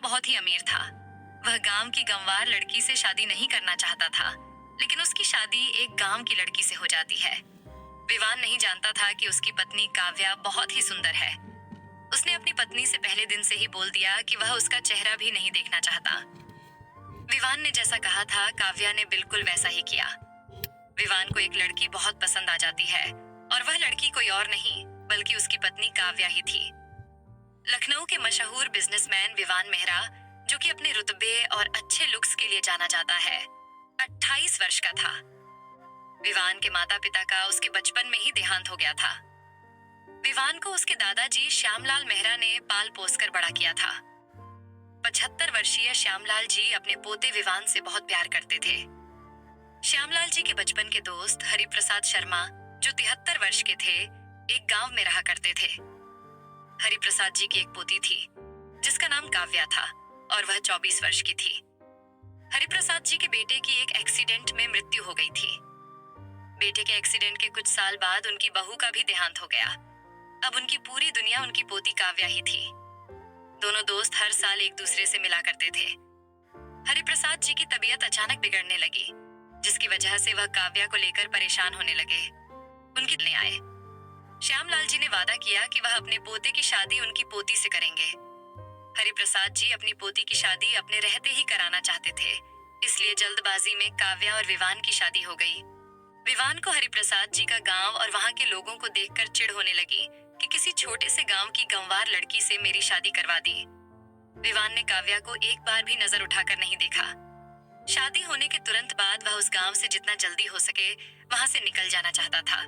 बहुत ही अमीर था। वह गांव की गंवार लड़की से शादी नहीं करना चाहता था, लेकिन उसकी शादी एक गांव की लड़की से हो जाती है। विवान नहीं जानता था कि उसकी पत्नी काव्या बहुत ही सुंदर है। उसने अपनी पत्नी से पहले दिन से ही बोल दिया कि वह उसका चेहरा भी नहीं देखना चाहता। विवान ने जैसा कहा था, काव्या ने बिल्कुल वैसा ही किया। विवान को एक लड़की बहुत पसंद आ जाती है, और वह लड़की कोई और नहीं बल्कि उसकी पत्नी काव्या ही थी। लखनऊ के मशहूर बिजनेसमैन विवान मेहरा, जो कि अपने रुतबे और अच्छे लुक्स के लिए जाना जाता है, 28 वर्ष का था। विवान के माता पिता का उसके बचपन में ही देहांत हो गया था। विवान को उसके दादाजी श्यामलाल मेहरा ने पाल पोस कर बड़ा किया था। 75 वर्षीय श्यामलाल जी अपने पोते विवान से बहुत प्यार करते थे। श्यामलाल जी के बचपन के दोस्त हरिप्रसाद शर्मा, जो 73 वर्ष के थे, एक गांव में रहा करते थे। हरिप्रसाद जी की एक पोती थी जिसका नाम काव्या था, और वह 24 वर्ष की थी। हरिप्रसाद जी के बेटे की एक एक्सीडेंट में मृत्यु हो गई थी। बेटे के एक्सीडेंट के कुछ साल बाद उनकी बहू का भी देहांत हो गया। अब उनकी पूरी दुनिया उनकी पोती काव्या ही थी। दोनों दोस्त हर साल एक दूसरे से मिला करते थे। हरिप्रसाद जी की तबीयत अचानक बिगड़ने लगी, जिसकी वजह से वह काव्या को लेकर परेशान होने लगे। उनके ले आए। श्यामलाल जी ने वादा किया कि वह अपने पोते की शादी उनकी पोती से करेंगे। हरिप्रसाद जी अपनी पोती की शादी अपने रहते ही कराना चाहते थे, इसलिए जल्दबाजी में काव्या और विवान की शादी हो गई। विवान को हरिप्रसाद जी का गांव और वहां के लोगों को देखकर चिढ़ होने लगी कि किसी छोटे से गांव की गंवार लड़की से मेरी शादी करवा दी। विवान ने काव्या को एक बार भी नजर उठाकर नहीं देखा। शादी होने के तुरंत बाद वह उस गांव से जितना जल्दी हो सके वहां से निकल जाना चाहता था।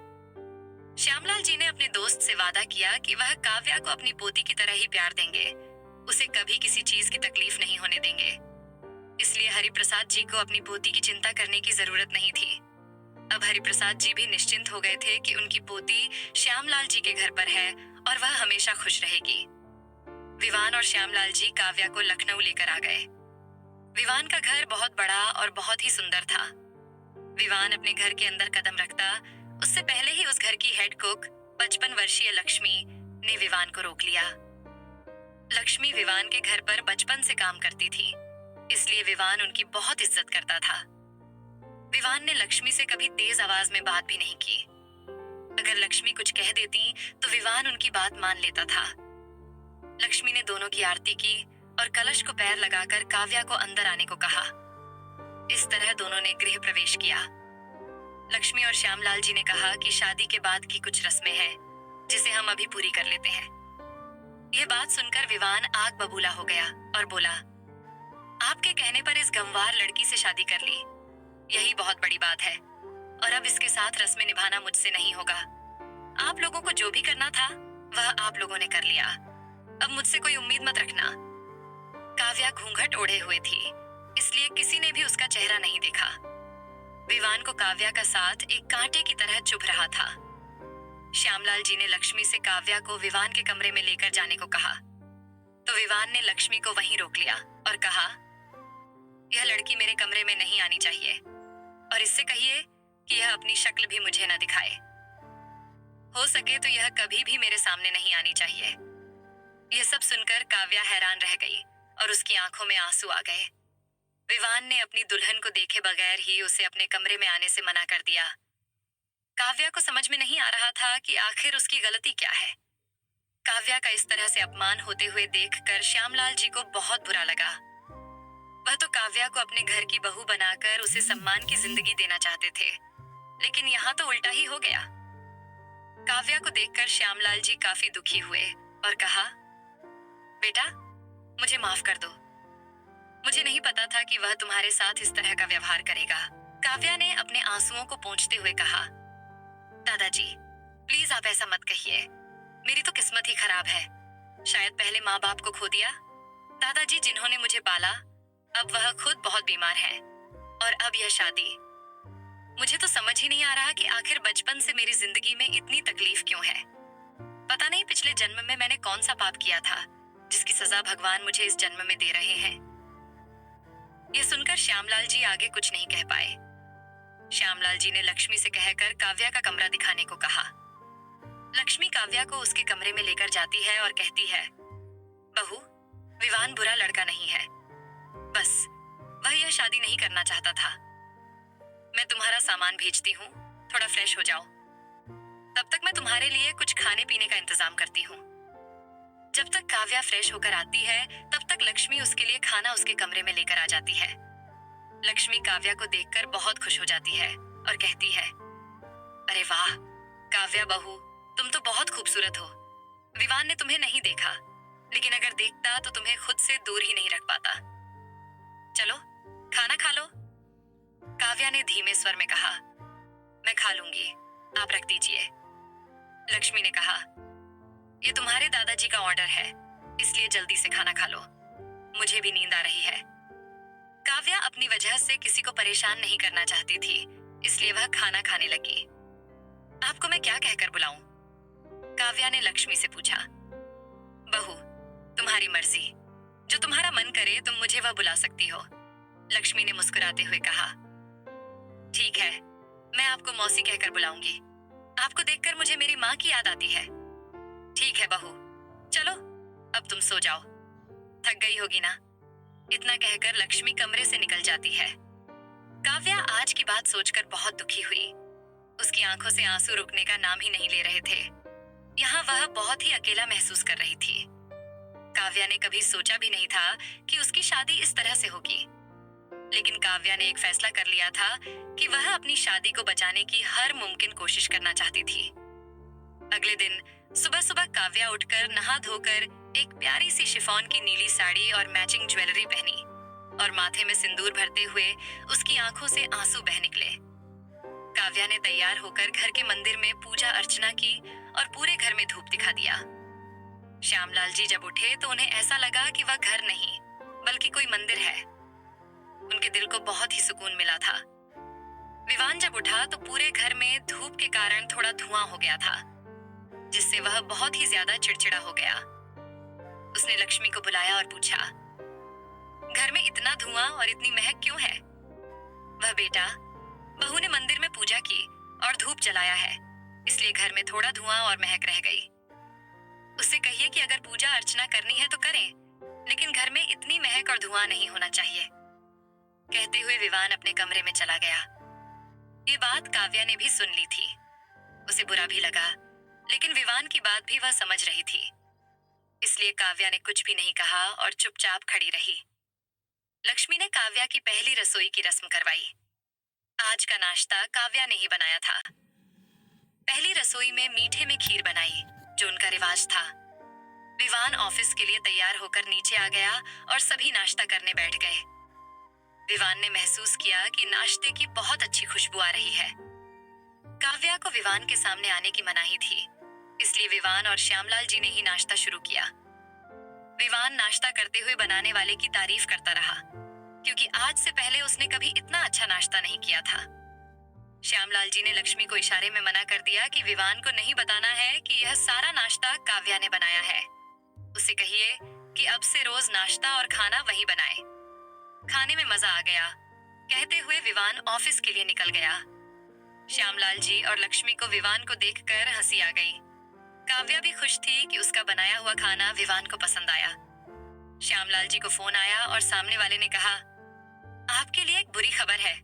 श्यामलाल जी ने अपने दोस्त से वादा किया कि वह काव्या को अपनी पोती की तरह ही प्यार देंगे, उसे कभी किसी चीज की तकलीफ नहीं होने देंगे। इसलिए हरिप्रसाद जी को अपनी पोती की चिंता करने की जरूरत नहीं थी। अब हरिप्रसाद जी भी निश्चिंत हो गए थे कि उनकी पोती श्यामलाल जी के घर पर है और वह हमेशा खुश रहेगी। विवान और श्यामलाल जी काव्या को लखनऊ लेकर आ गए। विवान का घर बहुत बड़ा और बहुत ही सुंदर था। विवान अपने घर के अंदर कदम रखता, उससे पहले ही उस घर की हेड कुक 55 वर्षीय लक्ष्मी ने विवान को रोक लिया। लक्ष्मी विवान के घर पर बचपन से काम करती थी, इसलिए विवान उनकी बहुत इज्जत करता था। विवान ने लक्ष्मी से कभी तेज आवाज में बात भी नहीं की। अगर लक्ष्मी कुछ कह देती तो विवान उनकी बात मान लेता था। लक्ष्मी ने दोनों की आरती की और कलश को पैर लगाकर काव्या को अंदर आने को कहा। इस तरह दोनों ने गृह प्रवेश किया। लक्ष्मी और श्यामलाल जी ने कहा कि शादी के बाद की कुछ रस्में हैं, जिसे हम अभी पूरी कर लेते हैं। यह बात सुनकर विवान आग बबूला हो गया और बोला, आपके कहने पर इस गंवार लड़की से शादी कर ली, यही बहुत बड़ी बात है, और अब इसके साथ रस्में निभाना मुझसे नहीं होगा। आप लोगों को जो भी करना था वह आप लोगों ने कर लिया, अब मुझसे कोई उम्मीद मत रखना। काव्या घूंघट ओढ़े हुए थी, इसलिए किसी ने भी उसका चेहरा नहीं देखा। विवान को काव्या का साथ एक कांटे की तरह चुभ रहा था। श्यामलाल जी ने लक्ष्मी से काव्या को विवान के कमरे में लेकर जाने को कहा, तो विवान ने लक्ष्मी को वहीं रोक लिया और कहा, यह लड़की मेरे कमरे में नहीं आनी चाहिए, और इससे कहिए कि यह अपनी शक्ल भी मुझे न दिखाए। हो सके तो यह कभी भी मेरे सामने नहीं आनी चाहिए। यह सब सुनकर काव्या हैरान रह गई और उसकी आंखों में आंसू आ गए। विवान ने अपनी दुल्हन को देखे बगैर ही उसे अपने कमरे में आने से मना कर दिया। काव्या को समझ में नहीं आ रहा था कि आखिर उसकी गलती क्या है। काव्या का इस तरह से अपमान होते हुए देखकर श्यामलाल जी को बहुत बुरा लगा। वह तो काव्या को अपने घर की बहू बनाकर उसे सम्मान की जिंदगी देना चाहते थे, लेकिन यहाँ तो उल्टा ही हो गया। काव्या को देखकर श्यामलाल जी काफी दुखी हुए और कहा, बेटा, मुझे माफ कर दो। मुझे नहीं पता था कि वह तुम्हारे साथ इस तरह का व्यवहार करेगा। काव्या ने अपने आंसुओं को पोंछते हुए कहा, दादाजी, प्लीज आप ऐसा मत कहिए। मेरी तो किस्मत ही खराब है। शायद पहले माँ बाप को खो दिया। दादाजी जिन्होंने मुझे पाला, अब वह खुद बहुत बीमार है, और अब यह शादी। मुझे तो समझ ही नहीं आ रहा कि आखिर बचपन से मेरी जिंदगी में इतनी तकलीफ क्यों है। पता नहीं पिछले जन्म में मैंने कौन सा पाप किया था जिसकी सजा भगवान मुझे इस जन्म में दे रहे हैं। यह सुनकर श्यामलाल जी आगे कुछ नहीं कह पाए। श्यामलाल जी ने लक्ष्मी से कहकर काव्या का कमरा दिखाने को कहा। लक्ष्मी काव्या को उसके कमरे में लेकर जाती है और कहती है, बहू, विवान बुरा लड़का नहीं है, बस वह यह शादी नहीं करना चाहता था। मैं तुम्हारा सामान भेजती हूँ, थोड़ा फ्रेश हो जाओ। तब तक मैं तुम्हारे लिए कुछ खाने पीने का इंतजाम करती हूँ। जब तक काव्या फ्रेश होकर आती है, तब तक लक्ष्मी उसके लिए खाना उसके कमरे में लेकर आ जाती है। लक्ष्मी काव्या को देखकर बहुत खुश हो जाती है और कहती है, अरे वाह काव्या बहू, तुम तो बहुत खूबसूरत हो। विवान ने तुम्हें नहीं देखा, लेकिन अगर देखता तो तुम्हें खुद से दूर ही नहीं रख पाता। चलो खाना खा लो। काव्या ने धीमे स्वर में कहा, मैं खा लूंगी, आप रख दीजिए। लक्ष्मी ने कहा, ये तुम्हारे दादाजी का ऑर्डर है, इसलिए जल्दी से खाना खा लो, मुझे भी नींद आ रही है। काव्या अपनी वजह से किसी को परेशान नहीं करना चाहती थी, इसलिए वह खाना खाने लगी। आपको मैं क्या कहकर बुलाऊं? काव्या ने लक्ष्मी से पूछा। बहू, तुम्हारी मर्जी, जो तुम्हारा मन करे तुम मुझे वह बुला सकती हो, लक्ष्मी ने मुस्कुराते हुए कहा। ठीक है, मैं आपको मौसी कहकर बुलाऊंगी। आपको देखकर मुझे मेरी माँ की याद आती है। ठीक है बहू, चलो अब तुम सो जाओ, थक गई होगी ना। इतना कहकर लक्ष्मी कमरे से निकल जाती है। काव्या आज की बात सोचकर बहुत दुखी हुई। उसकी आंखों से आंसू रुकने का नाम ही नहीं ले रहे थे। यहाँ वह बहुत ही अकेला महसूस कर रही थी। काव्या ने कभी सोचा भी नहीं था कि उसकी शादी इस तरह से होगी, लेकिन काव्या ने एक फैसला कर लिया था कि वह अपनी शादी को बचाने की हर मुमकिन कोशिश करना चाहती थी। अगले दिन सुबह सुबह काव्या उठकर नहा धोकर एक प्यारी सी शिफॉन की नीली साड़ी और मैचिंग ज्वेलरी पहनी और माथे में सिंदूर भरते हुए उसकी आंखों से आंसू बह निकले। काव्या ने तैयार होकर घर के मंदिर में पूजा अर्चना की और पूरे घर में धूप दिखा दिया। श्यामलाल जी जब उठे तो उन्हें ऐसा लगा कि वह घर नहीं बल्कि कोई मंदिर है। उनके दिल को बहुत ही सुकून मिला था। विवान जब उठा तो पूरे घर में धूप के कारण थोड़ा धुआं हो गया था, जिससे वह बहुत ही ज्यादा चिड़चिड़ा हो गया। उसने लक्ष्मी को बुलाया और पूछा, घर में इतना धुआं और इतनी महक क्यों है? वह बेटा, बहू ने मंदिर में पूजा की और धूप जलाया है, इसलिए घर में थोड़ा धुआं और महक रह गई। उससे कहिए कि अगर पूजा अर्चना करनी है तो करें, लेकिन घर में इतनी महक और धुआं नहीं होना चाहिए। कहते हुए विवान अपने कमरे में चला गया। ये बात काव्या ने भी सुन ली थी। उसे बुरा भी लगा, लेकिन विवान की बात भी वह समझ रही थी, इसलिए काव्या ने कुछ भी नहीं कहा और चुपचाप खड़ी रही। लक्ष्मी ने काव्या की पहली रसोई की रस्म करवाई। आज का नाश्ता काव्या ने ही बनाया था। पहली रसोई में मीठे में खीर बनाई, जो उनका रिवाज था। विवान ऑफिस के लिए तैयार होकर नीचे आ गया और सभी नाश्ता करने बैठ गए। विवान ने महसूस किया कि नाश्ते की बहुत अच्छी खुशबू आ रही है। काव्या को विवान के सामने आने की मनाही थी, इसलिए विवान और श्यामलाल जी ने ही नाश्ता शुरू किया। विवान नाश्ता करते हुए बनाने वाले की तारीफ करता रहा, क्योंकि आज से पहले उसने कभी इतना अच्छा नाश्ता नहीं किया था। श्यामलाल जी ने लक्ष्मी को इशारे में मना कर दिया कि विवान को नहीं बताना है कि यह सारा नाश्ता काव्या ने बनाया है। उसे कहिए कि अब से रोज नाश्ता और खाना वही बनाए। खाने में मजा आ गया, कहते हुए विवान ऑफिस के लिए निकल गया। श्यामलाल जी और लक्ष्मी को विवान को देखकर हंसी आ गई। काव्या भी खुश थी कि उसका बनाया हुआ खाना विवान को पसंद आया। श्यामलाल जी को फोन आया और सामने वाले ने कहा, आपके लिए एक बुरी खबर है।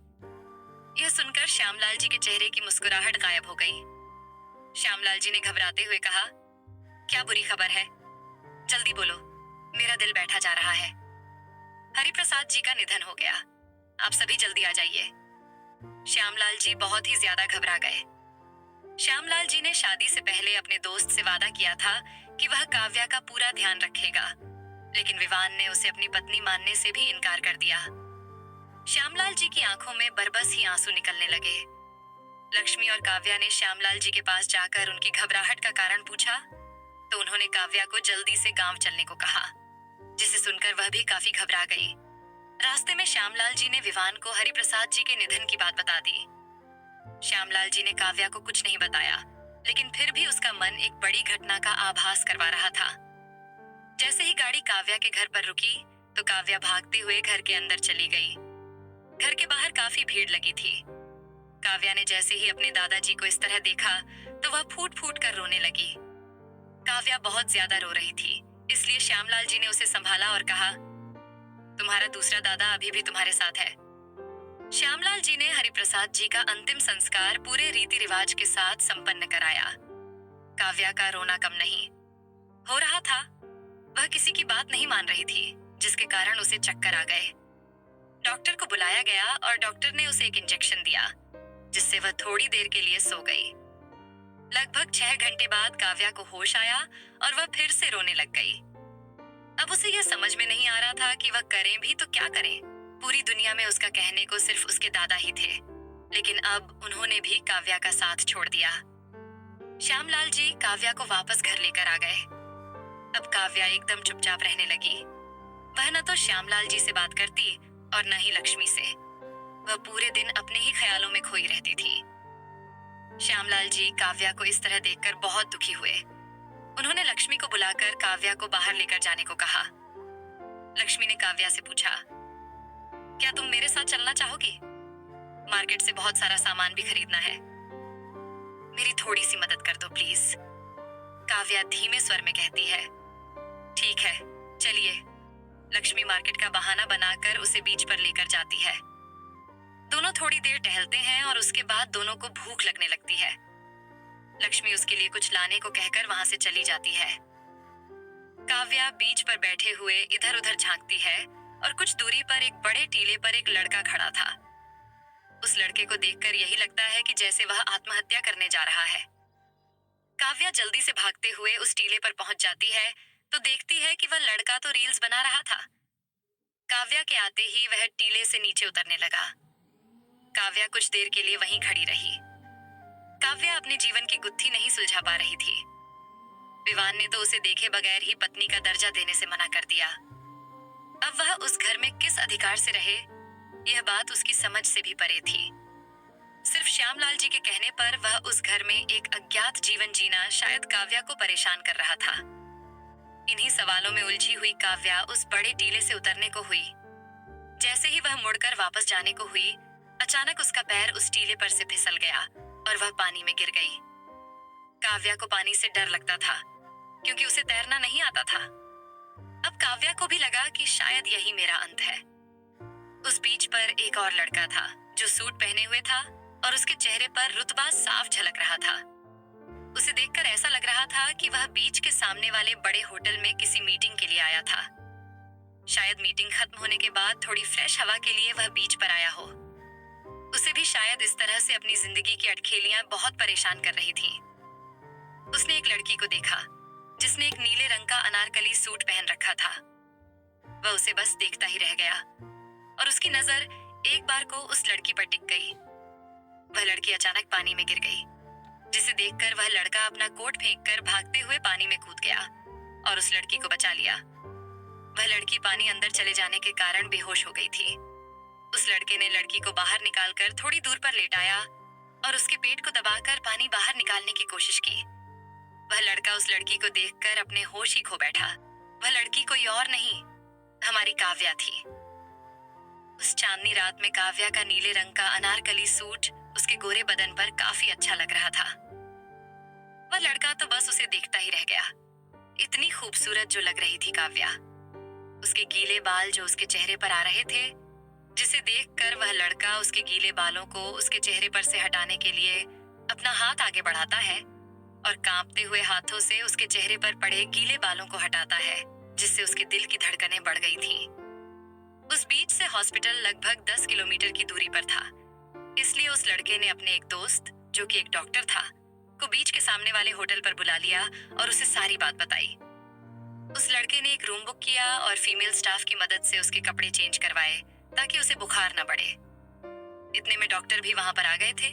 यह सुनकर श्यामलाल जी के चेहरे की मुस्कुराहट गायब हो गई। श्यामलाल जी ने घबराते हुए कहा, क्या बुरी खबर है? जल्दी बोलो, मेरा दिल बैठा जा रहा है। हरिप्रसाद जी का निधन हो गया, आप सभी जल्दी आ जाइए। श्यामलाल जी बहुत ही ज्यादा घबरा गए। श्यामलाल जी ने शादी से पहले अपने दोस्त से वादा किया था कि वह काव्या का पूरा ध्यान रखेगा, लेकिन विवान ने उसे अपनी पत्नी मानने से भी इनकार कर दिया। श्यामलाल जी की आंखों में बरबस ही आंसू निकलने लगे। लक्ष्मी और काव्या ने श्यामलाल जी के पास जाकर उनकी घबराहट का कारण पूछा, तो उन्होंने काव्या को जल्दी से गांव चलने को कहा, जिसे सुनकर वह भी काफी घबरा गई। रास्ते में श्यामलाल जी ने विवान को हरिप्रसाद जी के निधन की बात बता दी। श्यामलाल जी ने काव्या को कुछ नहीं बताया, लेकिन फिर भी उसका मन एक बड़ी घटना का आभास करवा रहा था। जैसे ही गाड़ी काव्या के घर पर रुकी, तो काव्या भागते हुए घर के अंदर चली गई। घर के बाहर काफी भीड़ लगी थी। काव्या ने जैसे ही अपने दादाजी को इस तरह देखा, तो वह फूट फूट कर रोने लगी। काव्या बहुत ज्यादा रो रही थी, इसलिए श्यामलाल जी ने उसे संभाला और कहा, तुम्हारा दूसरा दादा अभी भी तुम्हारे साथ है। श्यामलाल जी ने हरिप्रसाद जी का अंतिम संस्कार पूरे रीति रिवाज के साथ संपन्न कराया। काव्या का रोना कम नहीं हो रहा था। वह किसी की बात नहीं मान रही थी, जिसके कारण उसे चक्कर आ गए। डॉक्टर को बुलाया गया और डॉक्टर ने उसे एक इंजेक्शन दिया, जिससे वह थोड़ी देर के लिए सो गई। लगभग 6 घंटे बाद काव्या को होश आया और वह फिर से रोने लग गई। अब उसे यह समझ में नहीं आ रहा था कि वह करें भी तो क्या करें। पूरी दुनिया में उसका कहने को सिर्फ उसके दादा ही थे, लेकिन अब उन्होंने भी काव्या का साथ छोड़ दिया। श्यामलाल जी काव्या को वापस घर लेकर आ गए। अब काव्या एकदम चुपचाप रहने लगी। वह न तो श्यामलाल जी से बात करती और न ही लक्ष्मी से। वह पूरे दिन अपने ही ख्यालों में खोई रहती थी। श्यामलाल जी काव्या को इस तरह देखकर बहुत दुखी हुए। उन्होंने लक्ष्मी को बुलाकर काव्या को बाहर लेकर जाने को कहा। लक्ष्मी ने काव्या से पूछा, क्या तुम मेरे साथ चलना चाहोगी? मार्केट से बहुत सारा सामान भी खरीदना है। मेरी थोड़ी सी मदद कर दो प्लीज। काव्या धीमे स्वर में कहती है, ठीक है, चलिए। लक्ष्मी मार्केट का बहाना बनाकर उसे बीच पर लेकर जाती है। दोनों थोड़ी देर टहलते हैं और उसके बाद दोनों को भूख लगने लगती है। लक्ष्मी उसके लिए कुछ लाने को कहकर वहां से चली जाती है। काव्या बीच पर बैठे हुए इधर उधर झांकती है और कुछ दूरी पर एक बड़े टीले पर एक लड़का खड़ा था। उस लड़के को देखकर यही लगता है कि जैसे वह आत्महत्या करने जा रहा है। काव्या जल्दी से भागते हुए उस टीले पर पहुंच जाती है तो देखती है कि वह लड़का तो रील्स बना रहा था। काव्या के आते ही वह टीले से नीचे उतरने लगा। काव्या कुछ देर के लिए वहीं खड़ी रही। काव्या अपने जीवन की गुत्थी नहीं सुलझा पा रही थी। विवान ने तो उसे देखे बगैर ही पत्नी का दर्जा देने से मना कर दिया। अब वह उस घर में किस अधिकार से रहे, यह बात उसकी समझ से भी परे थी। सिर्फ श्यामलाल जी के कहने पर वह उस घर में एक अज्ञात जीवन जीना शायद काव्या को परेशान कर रहा था। इन्हीं सवालों में उलझी हुई काव्या उस बड़े टीले से उतरने को हुई। जैसे ही वह मुड़कर वापस जाने को हुई, अचानक उसका पैर उस टीले पर से फिसल गया और वह पानी में गिर गई। काव्या को पानी से डर लगता था, क्योंकि उसे तैरना नहीं आता था। अब काव्या को भी लगा कि शायद यही मेरा अंत है। उस बीच पर एक और लड़का था जो सूट पहने हुए था और उसके चेहरे पर रुतबा साफ झलक रहा था। उसे देखकर ऐसा लग रहा था कि वह बीच के सामने वाले बड़े होटल में किसी मीटिंग के लिए आया था। शायद मीटिंग खत्म होने के बाद थोड़ी फ्रेश हवा के लिए वह बीच पर आया हो। उसे भी शायद इस तरह से अपनी जिंदगी की अटखेलियां बहुत परेशान कर रही थीं। उसने एक लड़की को देखा जिसने एक नीले रंग का अनारकली सूट पहन रखा था। वह उसे बस देखता ही रह गया और उसकी नजर एक बार को उस लड़की पर टिक गई। वह लड़की अचानक पानी में गिर गई, जिसे देखकर वह लड़का अपना कोट फेंककर भागते हुए पानी में कूद गया और उस लड़की को बचा लिया। वह लड़की पानी अंदर चले जाने के कारण बेहोश हो गई थी। उस लड़के ने लड़की को बाहर निकालकर थोड़ी दूर पर लेटाया और उसके पेट को दबाकर पानी बाहर निकालने की कोशिश की। वह लड़का उस लड़की को देखकर अपने होश ही खो बैठा। वह लड़की कोई और नहीं, हमारी काव्या थी। उस चांदनी रात में काव्या का नीले रंग का अनारकली सूट उसके गोरे बदन पर काफी अच्छा लग रहा था। वह लड़का तो बस उसे देखता ही रह गया। इतनी खूबसूरत जो लग रही थी काव्या। उसके गीले बाल जो उसके चेहरे पर आ रहे थे, जिसे देखकर वह लड़का उसके गीले बालों को उसके चेहरे पर से हटाने के लिए अपना हाथ आगे बढ़ाता है और कांपते हुए हाथों से उसके चेहरे पर पड़े गीले बालों को हटाता है, जिससे उसके दिल की धड़कनें बढ़ गई थीं। उस बीच से हॉस्पिटल लगभग 10 किलोमीटर की दूरी पर था, इसलिए उस लड़के ने अपने एक दोस्त, जो कि एक डॉक्टर था, को बीच के सामने वाले होटल पर बुला लिया और उसे सारी बात बताई। उस लड़के ने एक रूम बुक किया और फीमेल स्टाफ की मदद से उसके कपड़े चेंज करवाए ताकि उसे बुखार न बढ़े। इतने में डॉक्टर भी वहां पर आ गए थे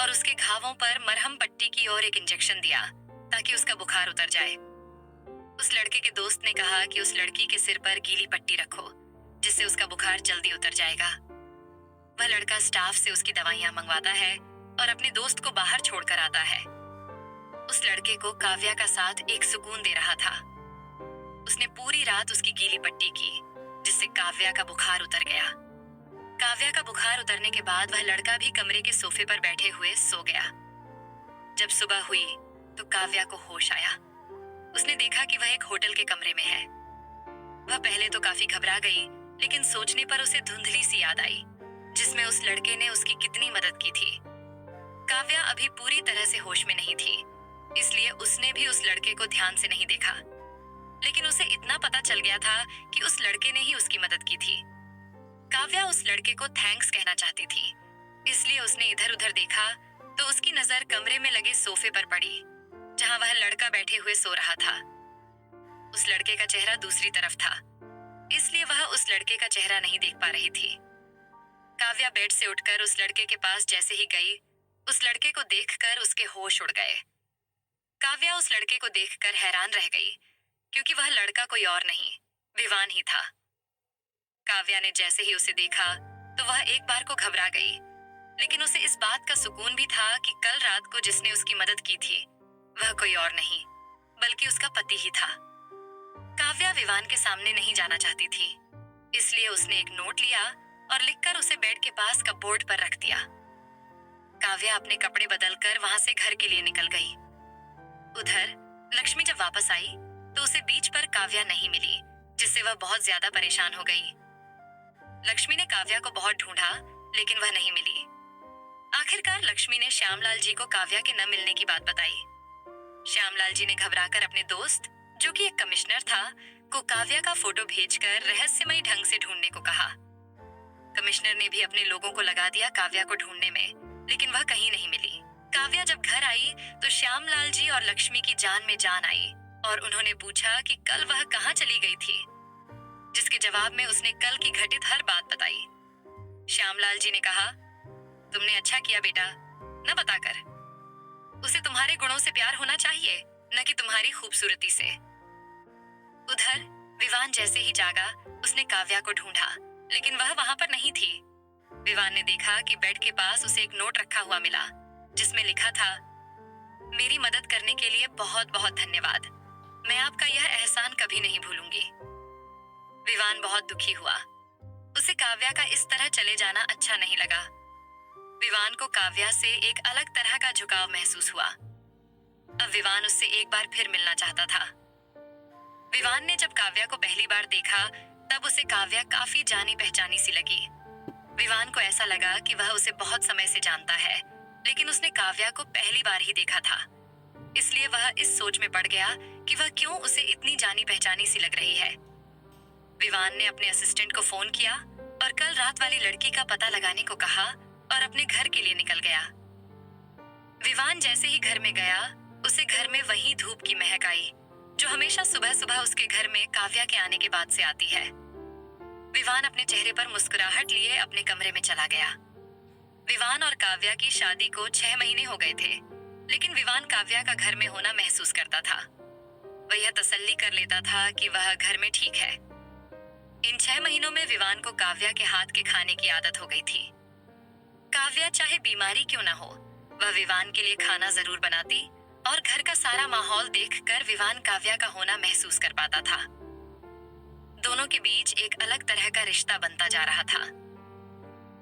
और उसके घावों पर मरहम पट्टी की और एक इंजेक्शन दिया ताकि उसका बुखार उतर जाए। उस लड़के के दोस्त ने कहा कि उस लड़की के सिर पर गीली पट्टी रखो, जिससे उसका बुखार जल्दी उतर जाएगा। वह लड़का स्टाफ से उसकी दवाइयां मंगवाता है और अपने दोस्त को बाहर छोड़कर आता है। उस लड़के को काव्या का साथ एक सुकून दे रहा था। उसने पूरी रात उसकी गीली पट्टी की, जिससे काव्या का बुखार उतर गया। काव्या का बुखार उतरने के बाद वह लड़का भी कमरे के सोफे पर बैठे हुए सो गया। जब सुबह हुई तो काव्या को होश आया। उसने देखा कि वह एक होटल के कमरे में है। वह पहले तो काफी घबरा गई, लेकिन सोचने पर उसे धुंधली सी याद आई जिसमें उस लड़के ने उसकी कितनी मदद की थी। काव्या अभी पूरी तरह से होश में नहीं थी, इसलिए उसने भी उस लड़के को ध्यान से नहीं देखा। लेकिन उसे इतना पता चल गया था कि उस लड़के ने ही उसकी मदद की थी। काव्या उस लड़के को थैंक्स कहना चाहती थी, इसलिए उसने इधर उधर देखा तो उसकी नजर कमरे में लगे सोफे पर पड़ी, जहां वह लड़का बैठे हुए सो रहा था। उस लड़के का चेहरा दूसरी तरफ था, इसलिए वह उस लड़के का चेहरा नहीं देख पा रही थी। काव्या बेड से उठकर उस लड़के के पास जैसे ही गई, उस लड़के को देखकर उसके होश उड़ गए। काव्या उस लड़के को देखकर हैरान रह गई, क्योंकि वह लड़का कोई और नहीं, विवान ही था। काव्या ने जैसे ही उसे देखा तो वह एक बार को घबरा गई, लेकिन उसे इस बात का सुकून भी था कि कल रात को जिसने उसकी मदद की थी वह कोई और नहीं बल्कि उसका पति ही था। काव्या विवान के सामने नहीं जाना चाहती थी, इसलिए उसने एक नोट लिया और लिखकर उसे बेड के पास कपबोर्ड पर रख दिया। काव्या अपने कपड़े बदलकर वहां से घर के लिए निकल गई। उधर लक्ष्मी जब वापस आई तो उसे बीच पर काव्या नहीं मिली, जिससे वह बहुत ज्यादा परेशान हो गई। लक्ष्मी ने काव्या को बहुत ढूंढा, लेकिन वह नहीं मिली। आखिरकार लक्ष्मी ने श्यामलाल जी को काव्या के न मिलने की बात बताई। श्यामलाल जी ने घबराकर अपने दोस्त, जो कि एक कमिश्नर था, को काव्या का फोटो भेजकर रहस्यमयी ढंग से ढूंढने को कहा। कमिश्नर ने भी अपने लोगों को लगा दिया काव्या को ढूंढने में, लेकिन वह कहीं नहीं मिली। काव्या जब घर आई तो श्यामलाल जी और लक्ष्मी की जान में जान आई और उन्होंने पूछा कि कल वह कहाँ चली गई थी, जिसके जवाब में उसने कल की घटित हर बात बताई। श्यामलाल जी ने कहा, तुमने अच्छा किया बेटा न बताकर। उसे तुम्हारे गुणों से प्यार होना चाहिए, न कि तुम्हारी खूबसूरती से। उधर विवान जैसे ही जागा उसने काव्या को ढूंढा, लेकिन वह वहां पर नहीं थी। विवान ने देखा कि बेड के पास उसे एक नोट रखा हुआ मिला, जिसमें लिखा था, मेरी मदद करने के लिए बहुत बहुत धन्यवाद। मैं आपका यह एहसान कभी नहीं भूलूंगी। विवान बहुत दुखी हुआ। उसे काव्या का इस तरह चले जाना अच्छा नहीं लगा। विवान को काव्या से एक अलग तरह का झुकाव महसूस हुआ। अब विवान उससे एक बार फिर मिलना चाहता था। विवान ने जब काव्या को पहली बार देखा तब उसे काव्या काफी जानी पहचानी सी लगी। विवान को ऐसा लगा कि वह उसे बहुत समय से जानता है, लेकिन उसने काव्या को पहली बार ही देखा था। इसलिए वह इस सोच में पड़ गया कि वह क्यों उसे इतनी जानी पहचानी सी लग रही है। विवान ने अपने असिस्टेंट को फोन किया और कल रात वाली लड़की का पता लगाने को कहा और अपने घर के लिए निकल गया। विवान जैसे ही घर में गया, उसे घर में वही धूप की महक आई, जो हमेशा सुबह सुबह उसके घर में काव्या के आने के बाद से आती है। विवान अपने चेहरे पर मुस्कुराहट लिए अपने कमरे में चला गया। विवान और काव्या की शादी को 6 महीने हो गए थे, लेकिन विवान काव्या का घर में होना महसूस करता था। वह यह तसल्ली कर लेता था कि वह घर में ठीक है। इन 6 महीनों में विवान को काव्या के हाथ के खाने की आदत हो गई थी। काव्या चाहे बीमारी क्यों ना हो, वह विवान के लिए खाना जरूर बनाती और घर का सारा माहौल देखकर विवान काव्या का होना महसूस कर पाता था। दोनों के बीच एक अलग तरह का रिश्ता बनता जा रहा था।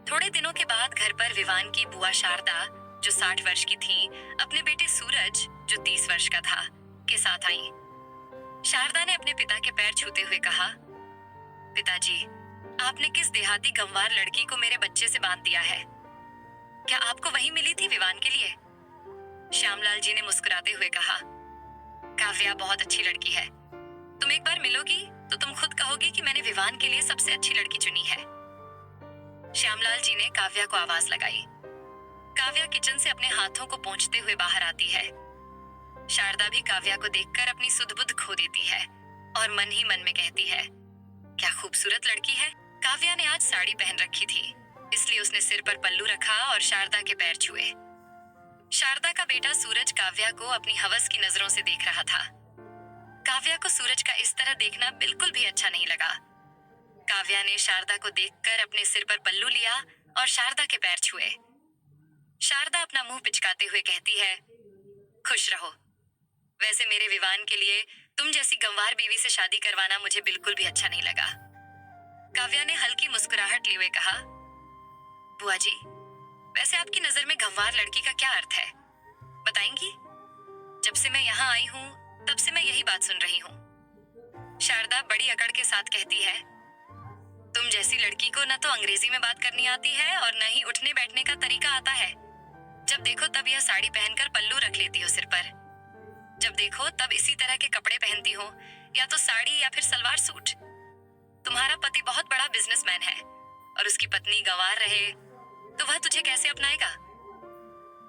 थोड़े दिनों के बाद घर पर विवान की बुआ शारदा, जो 60 वर्ष की थी, अपने बेटे सूरज, जो 30 वर्ष का था, के साथ आई। शारदा ने अपने पिता के पैर छूते हुए कहा, पिताजी, आपने किस देहाती गंवार लड़की को मेरे बच्चे से बांध दिया है? क्या आपको वही मिली थी विवान के लिए? श्यामलाल जी ने मुस्कुराते हुए कहा, काव्या बहुत अच्छी लड़की है। तुम एक बार मिलोगी तो तुम खुद कहोगी कि मैंने विवान के लिए सबसे अच्छी लड़की चुनी है। श्यामलाल जी ने काव्या को आवाज लगाई। काव्या किचन से अपने हाथों को पोंछते हुए बाहर आती है। शारदा भी काव्या को देखकर अपनी सुध-बुध खो देती है और मन ही मन में कहती है, क्या खूबसूरत लड़की है। काव्या ने आज साड़ी पहन रखी थी, इसलिए उसने सिर पर पल्लू रखा और शारदा के पैर छुए। शारदा का बेटा सूरज काव्या को अपनी हवस की नजरों से देख रहा था। काव्या को सूरज का इस तरह देखना बिल्कुल भी अच्छा नहीं लगा। काव्या ने शारदा को देखकर अपने सिर पर पल्लू लिया और शारदा के पैर छुए। शारदा अपना मुंह पिचकाते हुए कहती है, खुश रहो। वैसे मेरे विवान के लिए तुम जैसी गंवार बीवी से शादी करवाना मुझे बिल्कुल भी अच्छा नहीं लगा। काव्या ने हल्की मुस्कुराहट लिए हुए कहा, बुआ जी, वैसे आपकी नजर में गंवार लड़की का क्या अर्थ है, बताएंगी? जब से मैं यहाँ आई हूँ तब से मैं यही बात सुन रही हूँ। शारदा बड़ी अकड़ के साथ कहती है, तुम जैसी लड़की को न तो अंग्रेजी में बात करनी आती है और न ही उठने बैठने का तरीका आता है। जब देखो तब यह साड़ी पहनकर पल्लू रख लेती हो सिर पर। जब देखो तब इसी तरह के कपड़े पहनती हो, या तो साड़ी या फिर सलवार सूट। तुम्हारा पति बहुत बड़ा बिजनेसमैन है और उसकी पत्नी गंवार रहे तो वह तुझे कैसे अपनाएगा?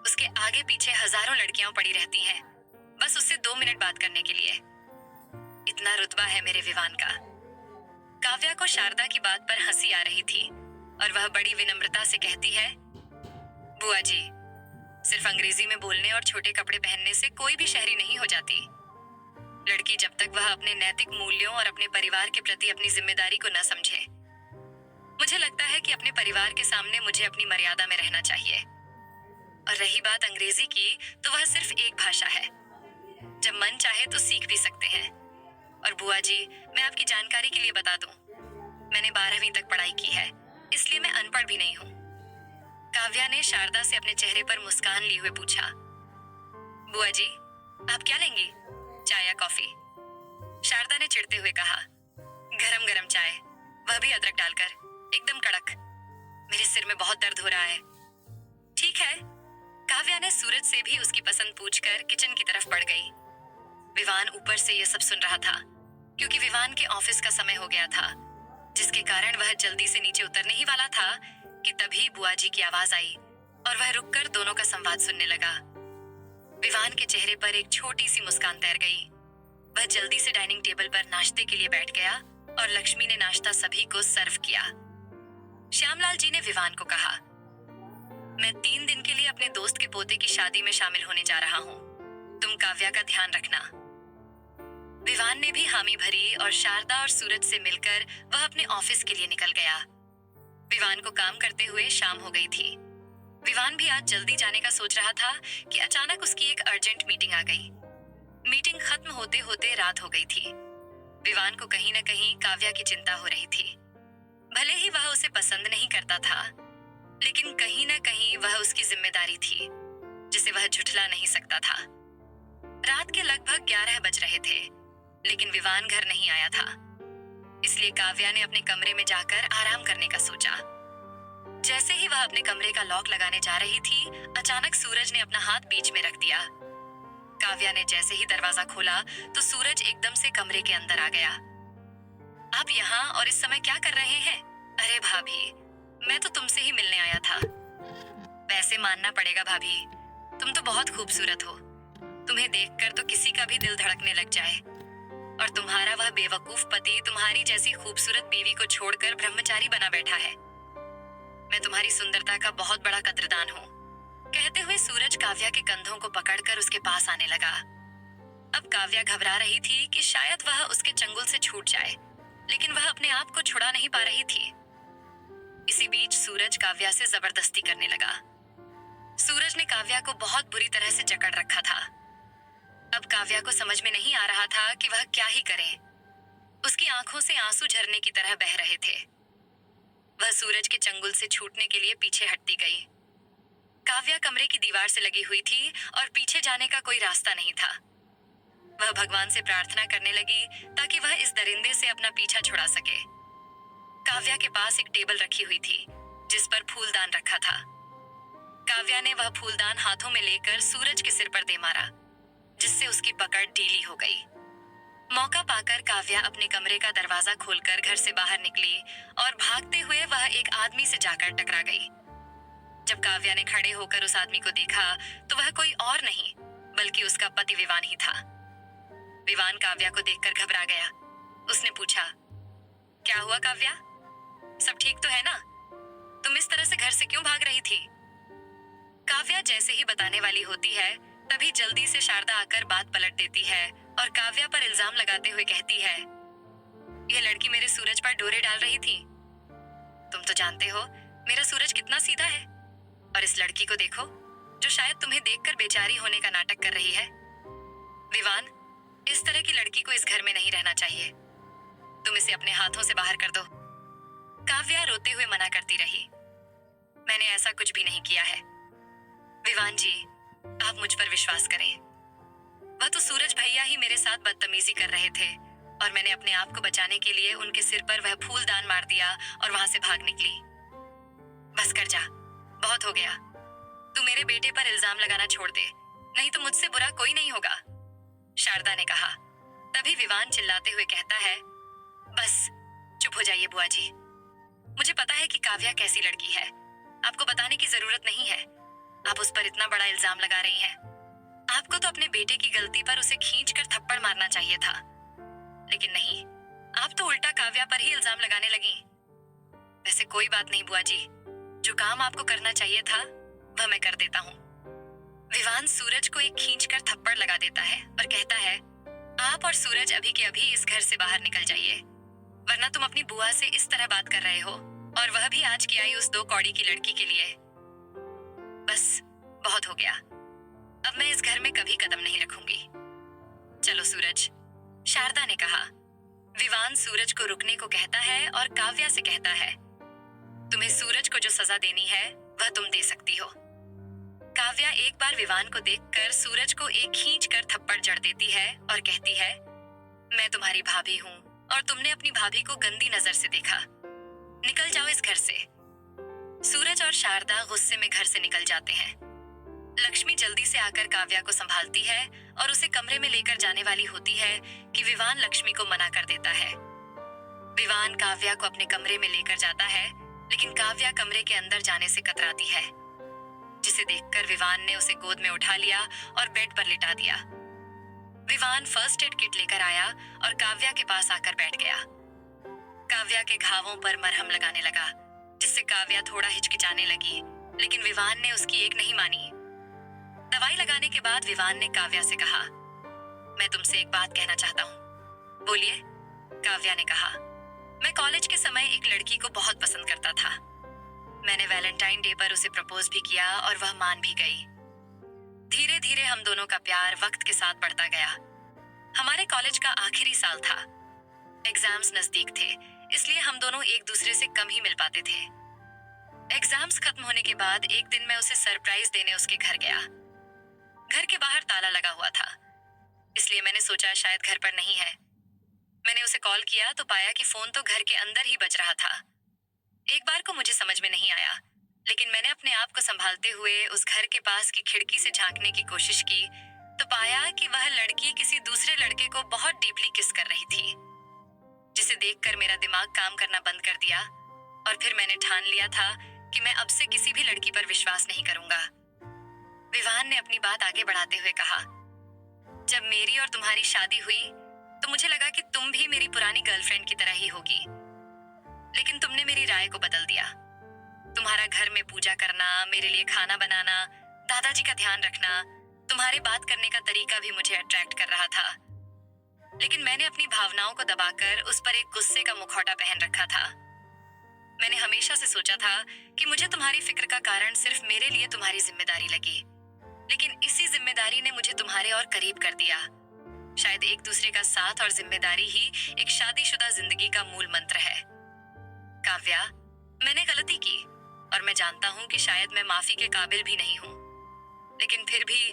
उसके आगे पीछे हजारों लड़कियां पड़ी रहती हैं, बस उससे 2 मिनट बात करने के लिए। इतना रुतबा है मेरे विवान का। काव्या को शारदा की बात पर हंसी आ रही थी और वह बड़ी विनम्रता से कहती है, बुआ जी, सिर्फ अंग्रेजी में बोलने और छोटे कपड़े पहनने से कोई भी शहरी नहीं हो जाती। लड़की जब तक वह अपने नैतिक मूल्यों और अपने परिवार के प्रति अपनी जिम्मेदारी को न समझे। मुझे लगता है कि अपने परिवार के सामने मुझे अपनी मर्यादा में रहना चाहिए। और रही बात अंग्रेजी की, तो वह सिर्फ एक भाषा है। जब मन चाहे तो सीख भी सकते हैं। और बुआ जी, मैं आपकी जानकारी के लिए बता दूं, मैंने 12वीं तक पढ़ाई की है, इसलिए मैं अनपढ़ भी नहीं हूँ। काव्या ने शारदा से अपने चेहरे पर मुस्कान लिए हुए पूछा, बुआ जी, आप क्या लेंगी, चाय या कॉफी? शारदा ने चिढ़ते हुए कहा, गरम गरम चाय, वह भी अदरक डालकर, एकदम कड़क। मेरे सिर में बहुत दर्द हो रहा है। ठीक है। काव्या ने सूरज से भी उसकी पसंद पूछकर किचन की तरफ बढ़ गई। विवान ऊपर से यह सब सुन रहा था, क्योंकि विवान के ऑफिस का समय हो गया था, जिसके कारण वह जल्दी से नीचे उतरने ही वाला था कि तभी बुआ जी की आवाज आई और वह रुककर दोनों का संवाद सुनने लगा। विवान के चेहरे पर एक छोटी सी मुस्कान तैर गई। वह जल्दी से डाइनिंग टेबल पर नाश्ते के लिए बैठ गया और लक्ष्मी ने नाश्ता सभी को सर्व किया। श्यामलाल जी ने विवान को कहा, मैं 3 दिन के लिए अपने दोस्त के पोते की शादी में शामिल होने जा रहा हूँ। तुम काव्या का ध्यान रखना। विवान ने भी हामी भरी और शारदा और सूरज से मिलकर वह अपने ऑफिस के लिए निकल गया। विवान को काम करते हुए शाम हो गई थी। विवान भी आज जल्दी जाने का सोच रहा था कि अचानक उसकी एक अर्जेंट मीटिंग आ गई। मीटिंग खत्म होते होते रात हो गई थी। विवान को कहीं न कहीं काव्या की चिंता हो रही थी। भले ही वह उसे पसंद नहीं करता था, लेकिन कहीं न कहीं वह उसकी जिम्मेदारी थी, जिसे वह झुठला नहीं सकता था। रात के लगभग 11 बज रहे थे, लेकिन विवान घर नहीं आया था। इसलिए काव्या ने अपने कमरे में जाकर आराम करने का सोचा। जैसे ही वह अपने कमरे का लॉक लगाने जा रही थी, अचानक सूरज ने अपना हाथ बीच में रख दिया। काव्या ने जैसे ही दरवाजा खोला तो सूरज एकदम से कमरे के अंदर आ गया। आप यहाँ और इस समय क्या कर रहे हैं? अरे भाभी, मैं तो तुमसे ही मिलने आया था। वैसे मानना पड़ेगा भाभी, तुम तो बहुत खूबसूरत हो। तुम्हें देखकर तो किसी का भी दिल धड़कने लग जाए। और तुम्हारा वह बेवकूफ पति तुम्हारी जैसी खूबसूरत बीवी को छोड़कर ब्रह्मचारी बना बैठा है। मैं तुम्हारी सुंदरता का बहुत बड़ा कद्रदान हूँ। कहते हुए सूरज काव्या के कंधों को पकड़कर उसके पास आने लगा। अब काव्या घबरा रही थी कि शायद वह उसके चंगुल से छूट जाए, लेकिन वह अपने आप को छुड़ा नहीं पा रही थी। इसी बीच सूरज काव्या से जबरदस्ती करने लगा। सूरज ने काव्या को बहुत बुरी तरह से जकड़ रखा था। अब काव्या को समझ में नहीं आ रहा था कि वह क्या ही करे। उसकी आंखों से आंसू झरने की तरह बह रहे थे। वह सूरज के चंगुल से छूटने के लिए पीछे हटती गई। काव्या कमरे की दीवार से लगी हुई थी और पीछे जाने का कोई रास्ता नहीं था। वह भगवान से प्रार्थना करने लगी ताकि वह इस दरिंदे से अपना पीछा छुड़ा सके। काव्या के पास एक टेबल रखी हुई थी, जिस पर फूलदान रखा था। काव्या ने वह फूलदान हाथों में लेकर सूरज के सिर पर दे मारा, जिससे उसकी पकड़ ढीली हो गई। मौका पाकर काव्या अपने कमरे का दरवाजा खोलकर घर से बाहर निकली और भागते हुए वह एक आदमी से जाकर टकरा गई। जब काव्या ने खड़े होकर उस आदमी को देखा तो वह कोई और नहीं बल्कि उसका पति विवान ही था। विवान काव्या को देखकर घबरा गया। उसने पूछा, क्या हुआ काव्या, सब ठीक तो है ना? तुम इस तरह से घर से क्यों भाग रही थी? काव्या जैसे ही बताने वाली होती है, तभी जल्दी से शारदा आकर बात पलट देती है और काव्या पर इल्जाम लगाते हुए कहती है, यह लड़की मेरे सूरज पर डोरे डाल रही थी। तुम तो जानते हो मेरा सूरज कितना सीधा है, और इस लड़की को देखो जो शायद तुम्हें देखकर बेचारी होने का नाटक कर रही है। विवान, इस तरह की लड़की को इस घर में नहीं रहना चाहिए। तुम इसे अपने हाथों से बाहर कर दो। काव्या रोते हुए मना करती रही, मैंने ऐसा कुछ भी नहीं किया है। विवान जी, आप मुझ पर विश्वास करें। वह तो सूरज भैया ही मेरे साथ बदतमीजी कर रहे थे और मैंने अपने आप को बचाने के लिए उनके सिर पर वह फूलदान मार दिया और वहां से भाग निकली। बस कर जा, बहुत हो गया। तू मेरे बेटे पर इल्जाम लगाना छोड़ दे, नहीं तो मुझसे बुरा कोई नहीं होगा, शारदा ने कहा। तभी विवान चिल्लाते हुए कहता है, बस चुप हो जाइए बुआ जी। मुझे पता है कि काव्या कैसी लड़की है, आपको बताने की जरूरत नहीं है। आप उस पर इतना बड़ा इल्जाम लगा रही हैं। आपको तो अपने बेटे की गलती पर उसे खींचकर थप्पड़ मारना चाहिए था, लेकिन नहीं, आप तो उल्टा काव्या पर ही इल्जाम लगाने लगी। वैसे कोई बात नहीं बुआ जी, जो काम आपको करना चाहिए था वह मैं कर देता हूँ। विवान सूरज को एक खींचकर थप्पड़ लगा देता है और कहता है, आप और सूरज अभी के अभी इस घर से बाहर निकल जाइए, वरना तुम अपनी बुआ से इस तरह बात कर रहे हो, और वह भी आज की आई उस 2 कौड़ी की लड़की के लिए। बस बहुत हो गया, अब मैं इस घर में कभी कदम नहीं रखूंगी। चलो सूरज, शारदा ने कहा। विवान सूरज को रुकने को कहता है और काव्या से कहता है, तुम्हें सूरज को जो सजा देनी है वह तुम दे सकती हो। काव्या एक बार विवान को देखकर सूरज को एक खींचकर थप्पड़ जड़ देती है और कहती है, मैं तुम्हारी भाभी हूँ और तुमने अपनी भाभी को गंदी नजर से देखा, निकल जाओ इस घर से। सूरज और शारदा गुस्से में घर से निकल जाते हैं। लक्ष्मी जल्दी से आकर काव्या को संभालती है और उसे कमरे में लेकर जाने वाली होती है कि विवान लक्ष्मी को मना कर देता है। विवान काव्या को अपने कमरे में लेकर जाता है, लेकिन काव्या कमरे के अंदर जाने से कतराती है, जिसे देखकर विवान ने उसे गोद में उठा लिया और बेड पर लिटा दिया। विवान फर्स्ट एड किट लेकर आया और काव्या के पास आकर बैठ गया। काव्या के घावों पर मरहम लगाने लगा, जिससे काव्या थोड़ा हिचकिचाने लगी, लेकिन विवान ने उसकी एक नहीं मानी। दवाई लगाने के बाद विवान ने काव्या से कहा, मैं तुमसे एक बात कहना चाहता हूँ। बोलिए, काव्या ने कहा। मैं कॉलेज के समय एक लड़की को बहुत पसंद करता था। मैंने वैलेंटाइन डे पर उसे प्रपोज भी किया और वह मान भी गई। धीरे धीरे हम दोनों का प्यार वक्त के साथ बढ़ता गया। हमारे कॉलेज का आखिरी साल था, एग्जाम्स नजदीक थे, इसलिए हम दोनों एक दूसरे से कम ही मिल पाते थे। एग्जाम्स खत्म होने के बाद एक दिन मैं उसे सरप्राइज देने उसके घर गया। घर के बाहर ताला लगा हुआ था, इसलिए मैंने सोचा शायद घर पर नहीं है। मैंने उसे कॉल किया तो पाया कि फोन तो घर के अंदर ही बज रहा था। एक बार को मुझे समझ में नहीं आया, लेकिन मैंने अपने आप को संभालते हुए उस घर के पास की खिड़की से झांकने की कोशिश की तो पाया कि वह लड़की किसी दूसरे लड़के को बहुत डीपली किस कर रही थी, जिसे देखकर मेरा दिमाग काम करना बंद कर दिया और फिर मैंने ठान लिया था कि मैं अब से किसी भी लड़की पर विश्वास नहीं करूंगा। विवान ने अपनी बात आगे बढ़ाते हुए कहा, जब मेरी और तुम्हारी शादी हुई तो मुझे लगा कि तुम भी मेरी पुरानी गर्लफ्रेंड की तरह ही होगी, लेकिन तुमने मेरी राय को बदल दिया। तुम्हारा घर में पूजा करना, मेरे लिए खाना बनाना, दादाजी का ध्यान रखना, तुम्हारे बात करने का तरीका भी मुझे अट्रैक्ट कर रहा था, लेकिन मैंने अपनी भावनाओं को दबाकर उस पर एक गुस्से का मुखौटा पहन रखा था। मैंने हमेशा से सोचा था कि मुझे तुम्हारी फिक्र का कारण सिर्फ मेरे लिए तुम्हारी जिम्मेदारी लगी, लेकिन इसी जिम्मेदारी ने मुझे तुम्हारे और करीब कर दिया। शायद एक दूसरे का साथ और जिम्मेदारी ही एक शादीशुदा जिंदगी का मूल मंत्र है। काव्या, मैंने गलती की और मैं जानता हूँ कि शायद मैं माफी के काबिल भी नहीं हूँ, लेकिन फिर भी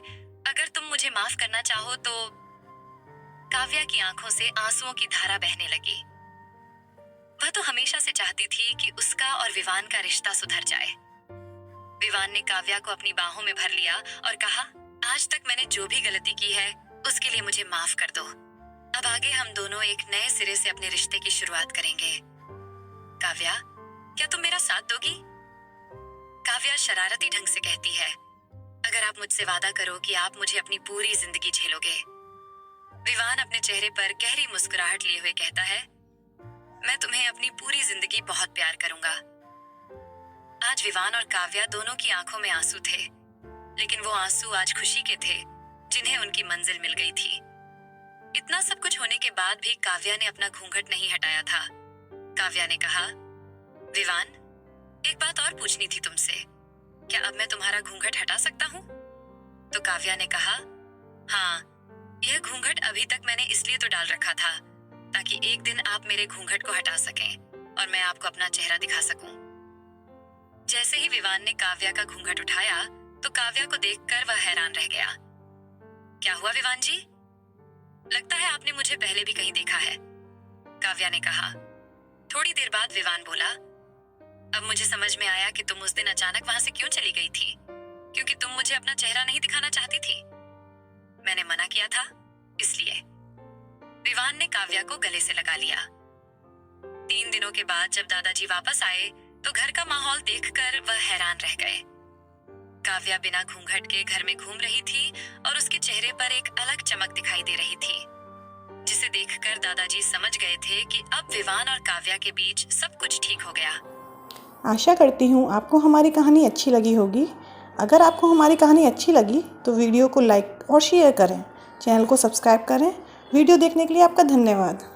अगर तुम मुझे माफ करना चाहो तो। काव्या की आंखों से आंसुओं की धारा बहने लगी। वह तो हमेशा से चाहती थी कि उसका और विवान का रिश्ता सुधर जाए। विवान ने काव्या को अपनी बाहों में भर लिया और कहा, आज तक मैंने जो भी गलती की है उसके लिए मुझे माफ कर दो। अब आगे हम दोनों एक नए सिरे से अपने रिश्ते की शुरुआत करेंगे। काव्या, क्या तुम मेरा साथ दोगी? काव्या शरारती ढंग से कहती है, अगर आप मुझसे वादा करो कि आप मुझे अपनी पूरी जिंदगी झेलोगे। विवान अपने चेहरे पर गहरी मुस्कुराहट लिए हुए कहता है, मैं तुम्हें अपनी पूरी जिंदगी बहुत प्यार करूंगा। आज विवान और काव्या दोनों की आंखों में आंसू थे, लेकिन वो आंसू आज खुशी के थे जिन्हें उनकी मंजिल मिल गई थी। इतना सब कुछ होने के बाद भी काव्या ने अपना घूंघट नहीं हटाया था। काव्या ने कहा, विवान, एक बात और पूछनी थी तुमसे, क्या अब मैं तुम्हारा घूंघट हटा सकता हूँ? तो काव्या ने कहा, हाँ, यह घूंघट अभी तक मैंने इसलिए तो डाल रखा था ताकि एक दिन आप मेरे घूंघट को हटा सकें और मैं आपको अपना चेहरा दिखा सकूं। जैसे ही विवान ने काव्या का घूंघट उठाया तो काव्या को देखकर वह हैरान रह गया। क्या हुआ विवान जी, लगता है आपने मुझे पहले भी कहीं देखा है, काव्या ने कहा। थोड़ी देर बाद विवान बोला, अब मुझे समझ में आया कि तुम उस दिन अचानक वहां से क्यों चली गई थी, क्योंकि तुम मुझे अपना चेहरा नहीं दिखाना चाहती थी। मैंने मना किया था, इसलिए। विवान ने काव्या को गले से लगा लिया। 3 दिनों के बाद जब दादाजी वापस आए तो घर का माहौल देखकर वह हैरान रह गए। काव्या बिना घूंघट के घर में घूम रही थी और उसके चेहरे पर एक अलग चमक दिखाई दे रही थी, जिसे देखकर दादाजी समझ गए थे कि अब विवान और काव्या के बीच सब कुछ ठीक हो गया। आशा करती हूँ आपको हमारी कहानी अच्छी लगी होगी। अगर आपको हमारी कहानी अच्छी लगी तो वीडियो को लाइक और शेयर करें, चैनल को सब्सक्राइब करें। वीडियो देखने के लिए आपका धन्यवाद।